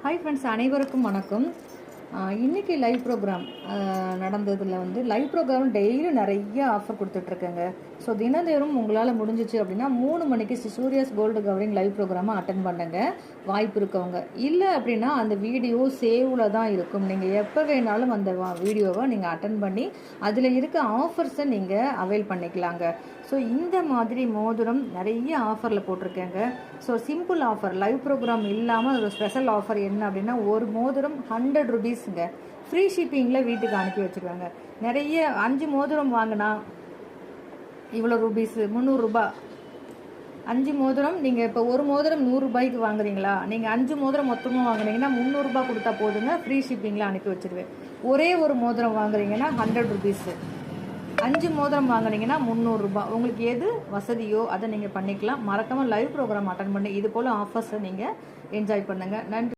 Hi friends, அனைவருக்கும் வணக்கம். இன்றைக்கி லைவ் ப்ரோக்ராம் நடந்ததில் லைவ் ப்ரோக்ராம் டெய்லியும் நிறைய ஆஃபர் கொடுத்துட்ருக்கேங்க. ஸோ தினந்தோறும் உங்களால் முடிஞ்சிச்சு அப்படின்னா 3 மணிக்கு சூர்யாஸ் கோல்டு கவரிங் லைவ் ப்ரோக்ராமை அட்டன் பண்ணுங்க, வாய்ப்பு இருக்கவங்க. இல்லை அப்படின்னா அந்த வீடியோ சேவில் தான் இருக்கும். நீங்கள் எப்போ வேணாலும் அந்த வீடியோவை நீங்கள் அட்டன் பண்ணி அதில் இருக்க ஆஃபர்ஸை நீங்கள் அவைல் பண்ணிக்கலாங்க. ஸோ இந்த மாதிரி மோதிரம் நிறைய ஆஃபரில் போட்டிருக்கேங்க. So simple offer, live program இல்லாமல் ஒரு ஸ்பெஷல் ஆஃபர் என்ன அப்படின்னா, ஒரு மோதிரம் 100 ருபீஸுங்க, ஃப்ரீ ஷிப்பிங்கில் வீட்டுக்கு அனுப்பி வச்சுருவாங்க. நிறைய 5 மோதிரம் வாங்கினா இவ்வளோ ருபீஸு, 300 ரூபா. 5 மோதிரம் நீங்கள் இப்போ ஒரு மோதிரம் 100 ரூபாய்க்கு வாங்குறீங்களா, நீங்கள் 5 மோதிரம் மொத்தமாக வாங்குறீங்கன்னா 300 ரூபா கொடுத்தா போதுங்க, ஃப்ரீ ஷிப்பிங்கில் அனுப்பி வச்சுருவேன். ஒரே ஒரு மோதிரம் வாங்குறீங்கன்னா 100 ருபீஸு, 5 மோதிரம் வாங்கினீங்கன்னா 300 ரூபா. உங்களுக்கு எது வசதியோ அதை நீங்கள் பண்ணிக்கலாம். மறக்காமல் லைவ் ப்ரோக்ராம் அட்டன் பண்ணி இது போல் ஆஃபர்ஸை நீங்கள் என்ஜாய் பண்ணுங்கள். நன்றி.